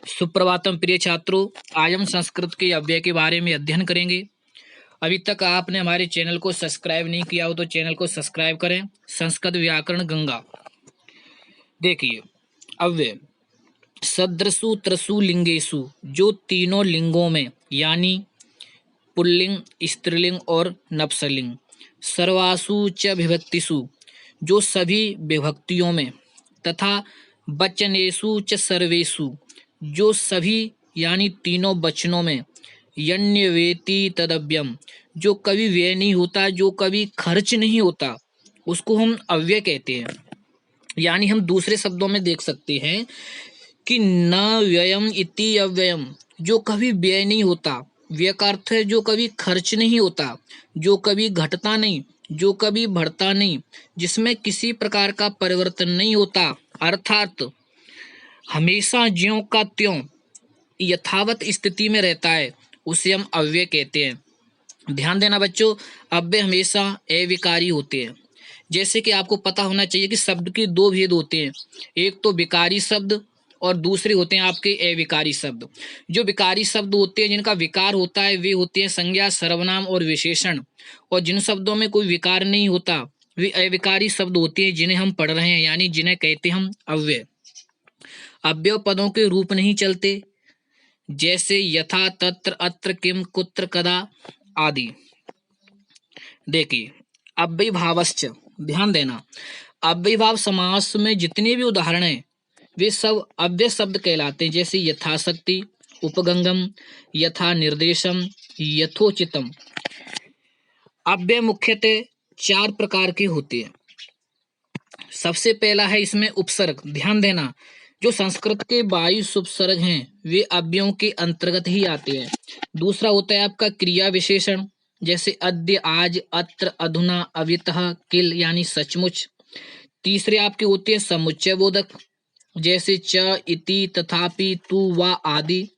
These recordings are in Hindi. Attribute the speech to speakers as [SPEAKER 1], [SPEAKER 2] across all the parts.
[SPEAKER 1] सुप्रभातम प्रिय छात्रों, आज हम संस्कृत के अव्यय के बारे में अध्ययन करेंगे। अभी तक आपने हमारे चैनल को सब्सक्राइब नहीं किया हो तो चैनल को सब्सक्राइब करें। संस्कृत व्याकरण गंगा। देखिए, अव्यय सदृशु त्रसु लिंगेशु, जो तीनों लिंगों में यानी पुल्लिंग, स्त्रीलिंग और नपुंसकलिंग, सर्वासु च विभक्तिषु, जो सभी विभक्तियों में, तथा वचनेषु च सर्वेषु, जो सभी यानी तीनों वचनों में, यण्यवेति तदव्यम, जो कभी व्यय नहीं होता, जो कभी खर्च नहीं होता, उसको हम अव्यय कहते हैं। यानी हम दूसरे शब्दों में देख सकते हैं कि न व्ययम इति अव्ययम, जो कभी व्यय नहीं होता। व्यय का अर्थ है जो कभी खर्च नहीं होता, जो कभी घटता नहीं, जो कभी बढ़ता नहीं, जिसमें किसी प्रकार का परिवर्तन नहीं होता, अर्थात हमेशा ज्यों का त्यों यथावत स्थिति में रहता है, उसे हम अव्यय कहते हैं। ध्यान देना बच्चों, अव्यय हमेशा अविकारी होते हैं। जैसे कि आपको पता होना चाहिए कि शब्द के दो भेद होते हैं, एक तो विकारी शब्द और दूसरे होते हैं आपके अविकारी शब्द। जो विकारी शब्द होते हैं, जिनका विकार होता है, वे होते हैं संज्ञा, सर्वनाम और विशेषण। और जिन शब्दों में कोई विकार नहीं होता, वे अविकारी शब्द होते हैं, जिन्हें हम पढ़ रहे हैं, यानी जिन्हें कहते हैं हम अव्यय। अव्यय पदों के रूप नहीं चलते, जैसे यथा, तत्र, अत्र, किम, कुत्र, कदा आदि। देखिए, अव्ययीभावश्च, ध्यान देना, अव्ययीभाव समास में जितने भी उदाहरण हैं वे सब अव्यय शब्द कहलाते हैं। जैसे यथाशक्ति, उपगंगम, यथा निर्देशम, यथोचितम। अव्यय मुख्यतः चार प्रकार के होते हैं। सबसे पहला है इसमें उपसर्ग। ध्यान देना, जो संस्कृत के 22 उपसर्ग हैं वे अव्ययों के अंतर्गत ही आते हैं। दूसरा होता है आपका क्रिया विशेषण, जैसे अद्य, आज, अत्र, अधुना, अवितः, किल यानी सचमुच। तीसरे आपके होते हैं समुच्चय बोधक, जैसे च, इति, तथापि, तू, वा आदि।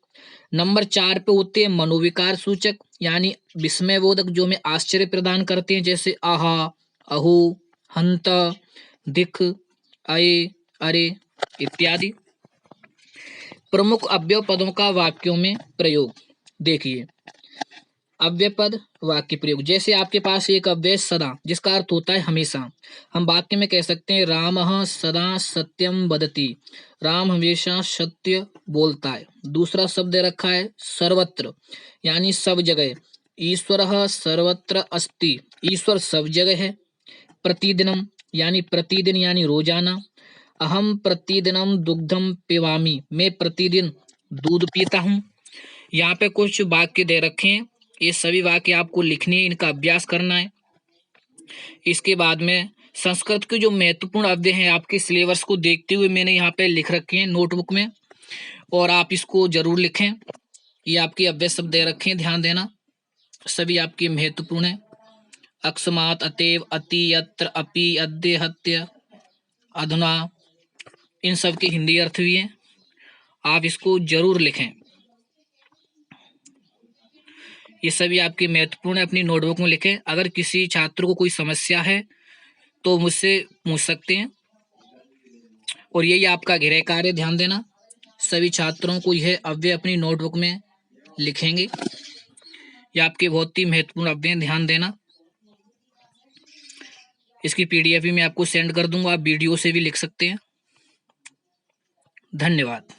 [SPEAKER 1] नंबर 4 पे होते हैं मनोविकार सूचक, यानी विस्मय बोधक, जो हमें आश्चर्य प्रदान करते हैं, जैसे आहा, अहो, हंत, दिख, अये, अरे इत्यादि। प्रमुख अव्यय पदों का वाक्यों में प्रयोग। देखिए, अव्यय पद वाक्य प्रयोग। जैसे आपके पास एक अव्यय सदा, जिसका अर्थ होता है हमेशा। हम वाक्य में कह सकते हैं रामः सदा सत्यम वदति, राम हमेशा सत्य बोलता है। दूसरा शब्द रखा है सर्वत्र, यानी सब जगह। ईश्वरः सर्वत्र अस्ति, ईश्वर सब जगह है। प्रतिदिनम, यानी प्रतिदिन, यानी रोजाना। अहम प्रतिदिनम दुग्धम पिबामि, मैं प्रतिदिन दूध पीता हूँ। यहाँ पे कुछ वाक्य दे रखे हैं, ये सभी वाक्य आपको लिखने हैं, इनका अभ्यास करना है। इसके बाद में संस्कृत के जो महत्वपूर्ण अव्यय हैं, आपके सिलेबस को देखते हुए मैंने यहाँ पे लिख रखे हैं नोटबुक में, और आप इसको जरूर लिखें। ये आपके अव्यय शब्द दे रखे हैं, ध्यान देना, सभी आपके महत्वपूर्ण हैं। अकस्मात, अतएव, अति, अत्र, अपि, अद्य, हत्य, अधुना, इन सब के हिंदी अर्थ भी हैं, आप इसको जरूर लिखें। ये सभी आपके महत्वपूर्ण है, अपनी नोटबुक में लिखें। अगर किसी छात्र को कोई समस्या है तो मुझसे पूछ सकते हैं। और यही आपका गृह कार्य, ध्यान देना, सभी छात्रों को यह अव्यय अपनी नोटबुक में लिखेंगे। ये आपके बहुत ही महत्वपूर्ण अव्यय, ध्यान देना। इसकी PDF भी मैं आपको सेंड कर दूंगा, आप वीडियो से भी लिख सकते हैं। धन्यवाद।